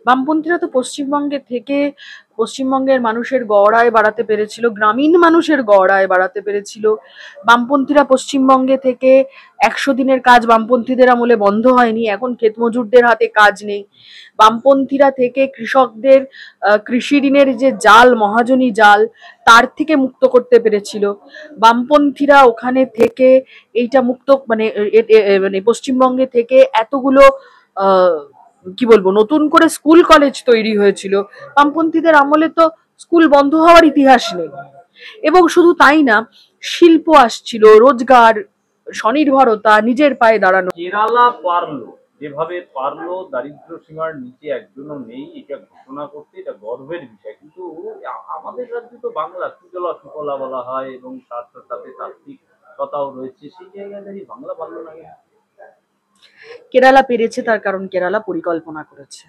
বামপন্থীরা তো পশ্চিমবঙ্গে থেকে পশ্চিমবঙ্গের মানুষের গড় আয় বাড়াতে পেরেছিল, গ্রামীণ মানুষের গড় আয় বাড়াতে পেরেছিল। বামপন্থীরা পশ্চিমবঙ্গে থেকে 100 দিনের কাজ বামপন্থীদের আমলে বন্ধ হয়নি, এখন ক্ষেত মজুরদের হাতে কাজ নেই। বামপন্থীরা থেকে কৃষকদের কৃষি ঋণের যে জাল, মহাজনী জাল, তার থেকে মুক্ত করতে পেরেছিল। বামপন্থীরা ওখানে থেকে এইটা মুক্ত মানে পশ্চিমবঙ্গে থেকে এতগুলো আহ কি বলবো, নতুন করে স্কুল কলেজ তৈরি হয়েছিল। বামপন্থীদের আমলে তো স্কুল বন্ধ হওয়ার ইতিহাস নেই। এবং শুধু তাই না, শিল্প আসছিল, রোজগার, স্বনির্ভরতা, নিজের পায়ে দাঁড়ানো। কেরালা পারলো, যেভাবে পারলো দারিদ্র সীমার নিচে একজনও নেই এটা ঘোষণা করতে, এটা গর্বের বিষয়। কিন্তু আমাদের রাজ্যে তো বাংলা সুজলা সুফলা বলা হয় এবং তার সাথে তাত্ত্বিকতাও রয়েছে, সেই জায়গায় দাঁড়িয়ে বাংলা পারলো না কেন? কেরালা পেরেছে তার কারণ কেরালা পরিকল্পনা করেছে।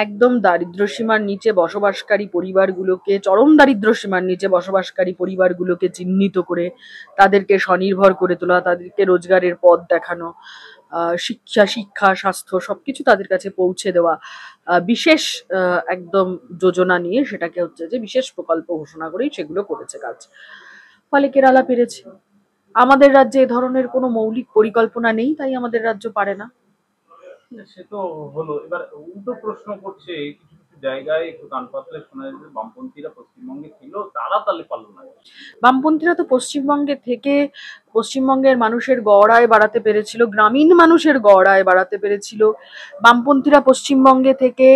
একদম দারিদ্র সীমার নিচে বসবাসকারী পরিবারগুলোকে, চরম দারিদ্র সীমার নিচে বসবাসকারী পরিবারগুলোকে চিহ্নিত করে তাদেরকে স্বনির্ভর করে তোলা, তাদেরকে রোজগারের পথ দেখানো, শিক্ষা, স্বাস্থ্য সবকিছু তাদের কাছে পৌঁছে দেওয়া, বিশেষ একদম যোজনা নিয়ে সেটাকে হচ্ছে যে বিশেষ প্রকল্প ঘোষণা করেই সেগুলো করেছে কাজ। ফলে কেরালা পেরেছে। আমাদের রাজ্যে এ ধরনের কোনো মৌলিক পরিকল্পনা নেই, তাই আমাদের রাজ্য পারে না। সে তো হলো। এবার উল্টো প্রশ্ন করছে, কিছু কিছু জায়গায় একটু কান পাতলে শোনা যায় যে বামপন্থীরা পশ্চিমবঙ্গে ছিল, তারা তাহলে পারলো না কেন? বামপন্থীরা তো পশ্চিমবঙ্গে থেকে পশ্চিমবঙ্গের মানুষের গড় আয় বাড়াতে পেরেছিল, গ্রামীণ মানুষের গড় আয় বাড়াতে পেরেছিল। বামপন্থীরা পশ্চিমবঙ্গে থেকে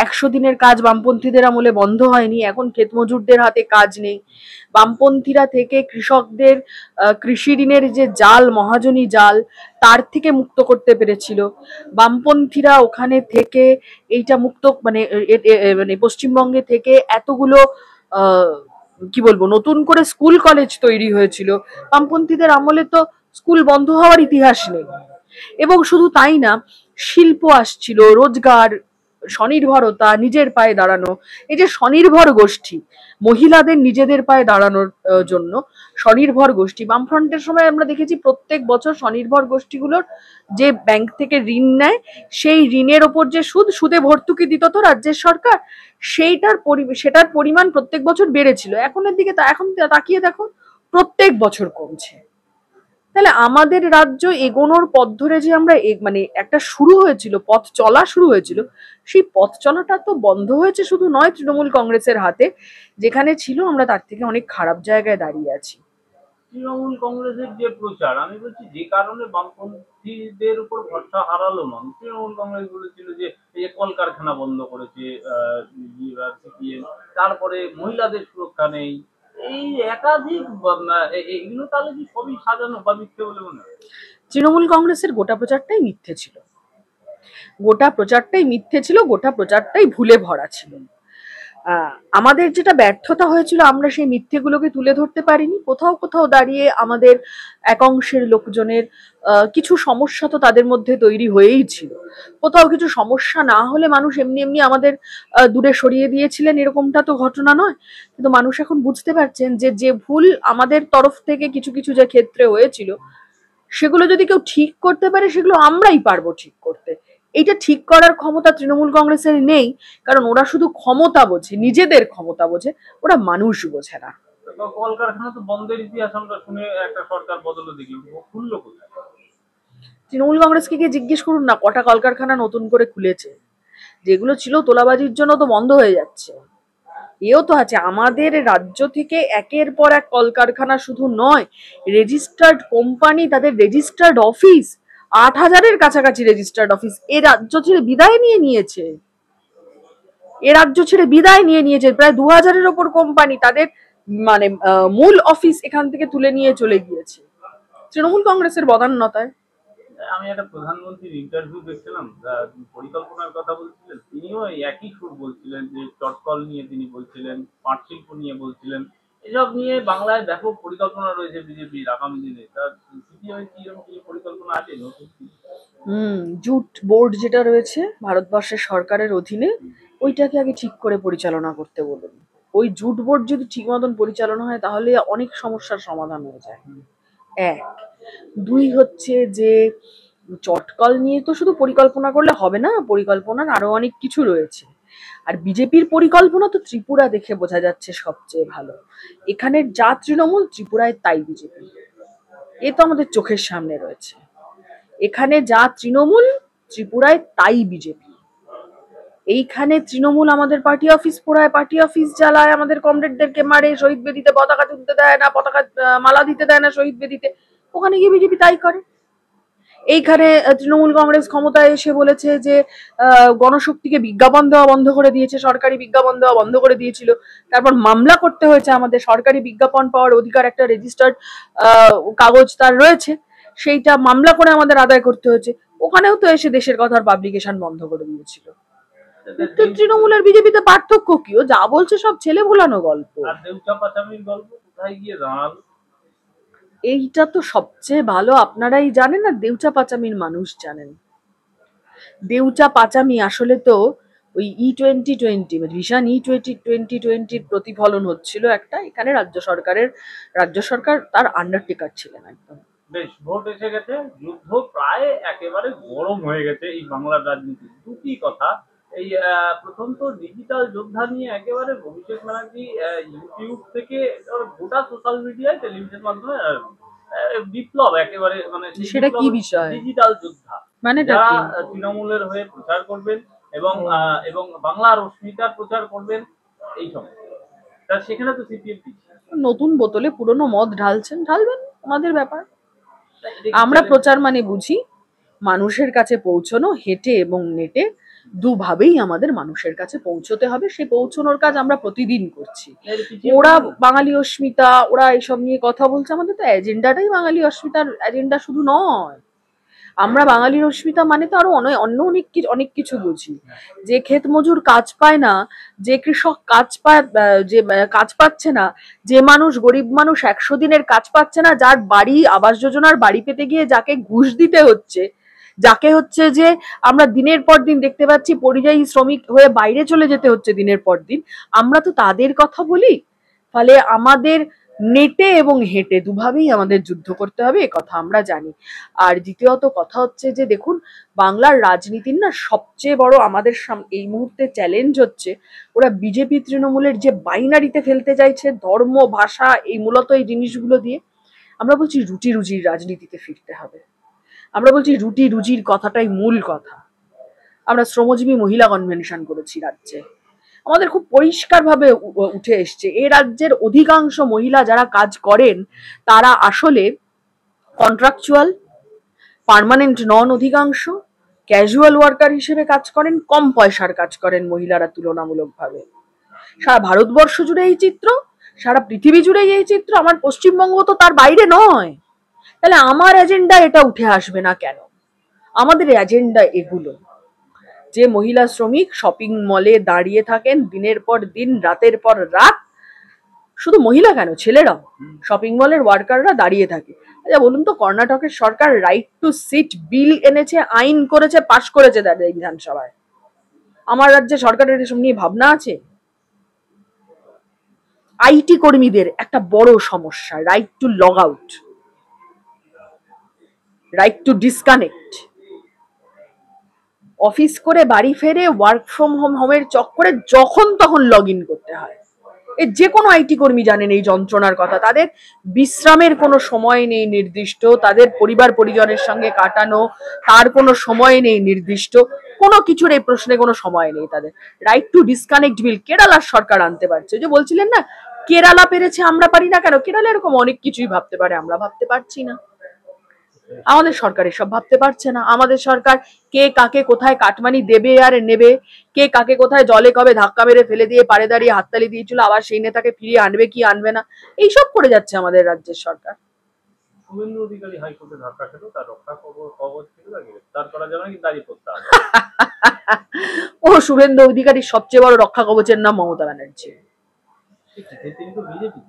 100 দিনের কাজ বামপন্থীদের আমলে বন্ধ হয়নি, এখন ক্ষেত মজুরদের হাতে কাজ নেই। বামপন্থীরা থেকে কৃষকদের কৃষি ঋণের যে জাল, মহাজনী জাল, তার থেকে মুক্ত করতে পেরেছিল। বামপন্থীরা ওখানে থেকে এইটা মুক্ত মানে পশ্চিমবঙ্গে থেকে এতগুলো আহ কি বলবো, নতুন করে স্কুল কলেজ তৈরি হয়েছিল। বামপন্থীদের আমলে তো স্কুল বন্ধ হওয়ার ইতিহাস নেই। এবং শুধু তাই না, শিল্প আসছিল, রোজগার, স্বনির্ভরতা, নিজের পায়ে দাঁড়ানো। এই যে স্বনির্ভর গোষ্ঠী, মহিলাদের নিজেদের পায়ে দাঁড়ানোর জন্য স্বনির্ভর গোষ্ঠী, বামফ্রন্টের সময় আমরা দেখেছি প্রত্যেক বছর স্বনির্ভর গোষ্ঠীগুলোর যে ব্যাংক থেকে ঋণ নেয়, সেই ঋণের ওপর যে সুদে ভর্তুকি দিত তো রাজ্যের সরকার, সেটার পরিমাণ প্রত্যেক বছর বেড়েছিল। এখন তাকিয়ে দেখো, প্রত্যেক বছর কমছে। তাহলে আমাদের রাজ্য এগোনোর পথ ধরে যে আমরা মানে একটা শুরু হয়েছিল, পথ চলা শুরু হয়েছিল, সেই পথ চলাটা তো বন্ধ হয়েছে শুধু নয়, তৃণমূল কংগ্রেসের হাতে। যেখানে ছিল আমরা তার থেকে অনেক খারাপ জায়গায় দাঁড়িয়ে আছি। তৃণমূল কংগ্রেসের যে প্রচার, আমি বলছি যে কারণে বামপন্থীদের উপর ভরসা হারালো মানুষ। তৃণমূল কংগ্রেস বলেছিল যে এই যে কলকারখানা বন্ধ করেছে সিপিএম, তারপরে মহিলাদের সুরক্ষা নেই, এই একাধিক এগুলো তাহলে কি সবই সাজানো বা মিথ্যে বলে মনে হয়? তৃণমূল কংগ্রেসের গোটা প্রচারটাই মিথ্যে ছিল, গোটা প্রচারটাই ভুলে ভরা ছিল। আমাদের যেটা ব্যর্থতা হয়েছিল, আমরা সেই মিথ্যেগুলোকে তুলে ধরতে পারিনি। কোথাও কোথাও দাঁড়িয়ে আমাদের এক অংশের লোকজনের কিছু সমস্যা তো তাদের মধ্যে তৈরি হয়েই ছিল। কোথাও কিছু সমস্যা না হলে মানুষ এমনি এমনি আমাদের দূরে সরিয়ে দিয়েছিলেন এরকমটা তো ঘটনা নয়। কিন্তু মানুষ এখন বুঝতে পারছেন যে যে ভুল আমাদের তরফ থেকে কিছু কিছু যে ক্ষেত্রে হয়েছিল, সেগুলো যদি কেউ ঠিক করতে পারে, সেগুলো আমরাই পারবো ঠিক করতে। এইটা ঠিক করার ক্ষমতা তৃণমূল কংগ্রেসের নেই, কারণ ওরা শুধু ক্ষমতা বোঝে, নিজেদের ক্ষমতা বোঝে, ওরা মানুষ বোঝে না। কলকারখানা তো বন্ধের ইতিহাস আমরা শুনে একটা সরকার বদলে দেখি, খুললো কোথায়? তৃণমূল কংগ্রেসকে গিয়ে জিজ্ঞেস করুন না কটা কলকারখানা নতুন করে খুলেছে। যেগুলো ছিল তোলাবাজির জন্য তো বন্ধ হয়ে যাচ্ছে। এও তো আছে, আমাদের রাজ্য থেকে একের পর এক কলকারখানা শুধু নয়, রেজিস্টার্ড কোম্পানি, তাদের রেজিস্টার্ড অফিস, 8,000-এর কাছাকাছি রেজিস্টার্ড অফিস এ রাজ্য ছেড়ে বিদায় নিয়ে নিয়েছে। প্রায় 2,000-এর ওপর কোম্পানি তাদের মানে মূল অফিস এখান থেকে তুলে নিয়ে চলে গিয়েছে তৃণমূল কংগ্রেসের বদান্যতায়। আমি একটা প্রধানমন্ত্রীর ইন্টারভিউ দেখছিলাম, পরিকল্পনার কথা বলছিলেন, তিনিও এই একই সুর বলছিলেন, যে চটকল নিয়ে তিনি বলছিলেন, পাট শিল্প নিয়ে বলছিলেন, এসব নিয়ে বাংলায় ব্যাপক পরিকল্পনা রয়েছে বিজেপির আগামী দিনে। তার সিপিএম কি এরকম কিছু পরিকল্পনা আছে নতুন? জুট বোর্ড যেটা রয়েছে ভারতবর্ষের সরকারের অধীনে, ওইটাকে আগে ঠিক করে পরিচালনা করতে বলুন। ওই জুট বোর্ড যদি ঠিক মতন পরিচালনা হয়, তাহলে অনেক সমস্যার সমাধান হয়ে যায়। এক, দুই হচ্ছে যে চটকল নিয়ে তো শুধু পরিকল্পনা করলে হবে না, পরিকল্পনার আরো অনেক কিছু রয়েছে। আর বিজেপির পরিকল্পনা তো ত্রিপুরা দেখে বোঝা যাচ্ছে সবচেয়ে ভালো। এখানের যা তৃণমূল, ত্রিপুরায় তাই বিজেপি, এ তো আমাদের চোখের সামনে রয়েছে। এখানে যা তৃণমূল, ত্রিপুরায় তাই বিজেপি। এইখানে তৃণমূল আমাদের পার্টি অফিস পোড়ায়, পার্টি অফিস জ্বালায়, আমাদের কমরেডদেরকে মারে, শহীদ বেদিতে পতাকা তুলতে দেয় না, পতাকা মালা দিতে দেয় না শহীদ বেদিতে। ওখানে গিয়ে বিজেপি তাই করে। এইখানে তৃণমূল কংগ্রেস ক্ষমতায় এসে বলেছে যে গণশক্তিকে বিজ্ঞাপন দেওয়া বন্ধ করে দিয়েছে, সরকারি বিজ্ঞাপন দেওয়া বন্ধ করে দিয়েছিল। তারপর মামলা করতে হয়েছে আমাদের, সরকারি বিজ্ঞাপন পাওয়ার অধিকার একটা রেজিস্টার্ড কাগজ তার রয়েছে, সেইটা মামলা করে আমাদের আদায় করতে হয়েছে। ওখানেও তো এসে দেশের কথার পাবলিকেশন বন্ধ করে দিয়েছিল। তৃণমূলের বিজেপিতে পার্থক্য কি? ও যা বলছে সব ছেলে ভোলানো গল্প। এইটা তো সবচেয়ে ভালো আপনারাই জানেন, আর দেউচা পাচামির মানুষ জানেন। দেউচা পাচামি আসলে তো ওই E2020 ভিশন E2020 প্রতিফলন হচ্ছিল একটা। এখানে রাজ্য সরকার তার আন্ডারটেকার ছিলেন একদম। বেশ, ভোট এসে গেছে, যুদ্ধ প্রায় একেবারে গরম হয়ে গেছে এই বাংলার রাজনীতি। দুটি কথা, এই প্রথম তো ডিজিটাল যোদ্ধা নিয়ে একেবারে অভিষেক ব্যানার্জি ইউটিউব থেকে গোটা সোশ্যাল মিডিয়ায়, টেলিভিশন মাধ্যমে বিপ্লব একেবারে, মানে সেটা কি বিষয়? ডিজিটাল যোদ্ধা মানে যারা তৃণমূলের হয়ে প্রচার করবেন এবং এবং বাংলার অস্মিতার প্রচার করবেন এই সময়। সেখানে তো সিপিএম নতুন বোতলে পুরনো মদ ঢালছেন, ঢালবেন, আমাদের ব্যাপার। আমরা প্রচার মানে বুঝি মানুষের কাছে পৌঁছানো, হেঁটে এবং নেটে দুভাবেই আমাদের মানুষের কাছে পৌঁছতে হবে। সে পৌঁছানোর কাজ আমরা প্রতিদিন করছি। ওরা বাঙালি অস্মিতা, ওরা এইসব নিয়ে কথা বলছে, আমাদের তো এজেন্ডাটাই বাঙালি অস্মিতার এজেন্ডা শুধু নয়। আমরা বাঙালির অস্মিতা মানে তো আরো অন্য অনেক কিছু বুঝি। যে ক্ষেত মজুর কাজ পায় না, যে কৃষক কাজ পাচ্ছে না, যে মানুষ গরিব মানুষ 100 দিনের কাজ পাচ্ছে না, যার বাড়ি আবাস যোজনার বাড়ি পেতে গিয়ে যাকে ঘুষ দিতে হচ্ছে, যাকে হচ্ছে যে আমরা দিনের পর দিন দেখতে পাচ্ছি পরিযায়ী শ্রমিক হয়ে বাইরে চলে যেতে হচ্ছে দিনের পর দিন, আমরা তো তাদের কথা বলি। ফলে আমাদের নেটে এবং হেঁটে দুভাবেই আমাদের যুদ্ধ করতে হবে, এ কথা আমরা জানি। আর দ্বিতীয়ত কথা হচ্ছে যে দেখুন, বাংলার রাজনীতির না সবচেয়ে বড় আমাদের এই মুহূর্তে চ্যালেঞ্জ হচ্ছে, ওরা বিজেপি তৃণমূলের যে বাইনারিতে ফেলতে চাইছে, ধর্ম ভাষা এই মূলত এই জিনিসগুলো দিয়ে। আমরা বলছি রুটি রুজির রাজনীতিতে ফিরতে হবে। আমরা বলছি রুটি রুজির কথাটাই মূল কথা। আমরা শ্রমজীবী মহিলা কনভেনশন করেছি রাজ্যে, আমাদের খুব পরিষ্কারভাবে উঠে এসছে এই রাজ্যের অধিকাংশ মহিলা যারা কাজ করেন তারা আসলে কন্ট্রাকচুয়াল, পার্মানেন্ট নন, অধিকাংশ ক্যাজুয়াল ওয়ার্কার হিসেবে কাজ করেন, কম পয়সার কাজ করেন মহিলারা তুলনামূলকভাবে। সারা ভারতবর্ষ জুড়ে এই চিত্র, সারা পৃথিবী জুড়ে এই চিত্র, আমার পশ্চিমবঙ্গ তো তার বাইরে নয়। তাহলে আমার এজেন্ডা এটা উঠে আসবে না কেন? আমাদের এজেন্ডা এগুলো যে মহিলা শ্রমিক শপিং মলে দাঁড়িয়ে থাকেন দিনের পর দিন, রাতের পর রাত, শুধু মহিলা কেন, ছেলেরাও শপিং মলের ওয়ার্কাররা দাঁড়িয়ে থাকে। আচ্ছা বলুন তো, কর্ণাটকের সরকার রাইট টু সিট বিল এনেছে, আইন করেছে, পাশ করেছে তাদের বিধানসভায়। আমার রাজ্যে সরকারের এসব নিয়ে ভাবনা আছে? আইটি কর্মীদের একটা বড় সমস্যা, right two log out, right two disconnect. Office করে বাড়ি ফেরে ওয়ার্ক ফ্রম হোমের চক্করে যখন তখন লগ ইন করতে হয়। যে কোনো আইটি কর্মী জানেন এই যন্ত্রণার কথা। তাদের বিশ্রামের কোনো সময় নেই নির্দিষ্ট, তাদের পরিবার পরিজনের সঙ্গে কাটানো তার কোনো সময় নেই নির্দিষ্ট, কোনো কিছুর এই প্রশ্নে কোনো সময় নেই তাদের। রাইট টু ডিসকানেক্ট বিল কেরালার সরকার আনতে পারছে। যে বলছিলেন না কেরালা পেরেছে, আমরা পারি না কেন? কেরালা এরকম অনেক কিছুই ভাবতে পারে, আমরা ভাবতে পারছি না। আমাদের সরকার এসব ভাবতে পারছে না। আমাদের সরকার কে কাকে কোথায় কাটমানি দেবে আর নেবে, কে কাকে কোথায় জলে কবে ধাক্কা মেরে ফেলে দিয়ে পারে দাঁড়িয়ে হাততালি দিয়েছিল, আবার সেই নেতাকে ফিরিয়ে আনবে কি আনবে না, এইসব করে যাচ্ছে আমাদের রাজ্যের সরকার। শুভেন্দু অধিকারী হাইকোর্টে ধাক্কা খেল, তার রক্ষা কবচ ছিল, গ্রেফতার করা যাবে নাকি দাঁড়িয়ে পড়তে হবে। ও শুভেন্দু অধিকারীর সবচেয়ে বড় রক্ষা কবচের নাম মমতা ব্যানার্জি। তিনি তো বিজেপি।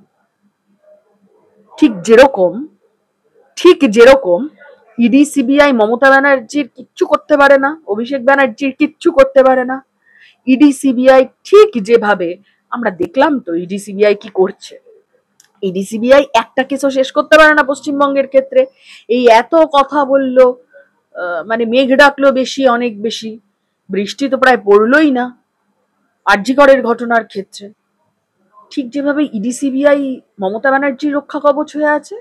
ঠিক যেরকম ইডি সিবিআই মমতা ব্যানার্জির কিচ্ছু করতে পারে না, অভিষেক ব্যানার্জির কিচ্ছু করতে পারে না, ইডি সিবিআই ঠিক যেভাবে আমরা দেখলাম তো ইডি সিবিআই কি করছে। ইডি সিবিআই একটা কেসও শেষ করতে পারে না পশ্চিমবঙ্গের ক্ষেত্রে। এই এত কথা বললো মানে মেঘ ডাকলো বেশি, অনেক বেশি, বৃষ্টি তো প্রায় পড়লোই না আর.জি. করের ঘটনার ক্ষেত্রে। ঠিক যেভাবে ইডি সিবিআই মমতা ব্যানার্জির রক্ষা কবচ হয়ে আছে,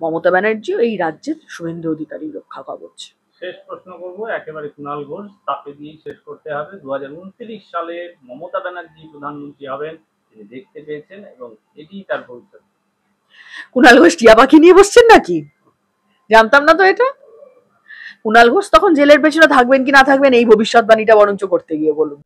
মমতা ব্যানার্জিও এই রাজ্যের শুভেন্দু অধিকারী রক্ষা কবচ। শেষ প্রশ্ন করবো একেবারে কুণাল ঘোষ, তাকে দিয়েই শেষ করতে হবে। 2029 সালে মমতা ব্যানার্জি প্রধানমন্ত্রী হবেন, তিনি দেখতে পেয়েছেন এবং এটি তার ভবিষ্যৎ। কুণাল ঘোষ টিয়া পাখি নিয়ে বসছেন নাকি? জানতাম না তো এটা। কুণাল ঘোষ তখন জেলের পেছনে থাকবেন কি না থাকবেন এই ভবিষ্যৎবাণীটা বরঞ্চ করতে গিয়ে বলুন।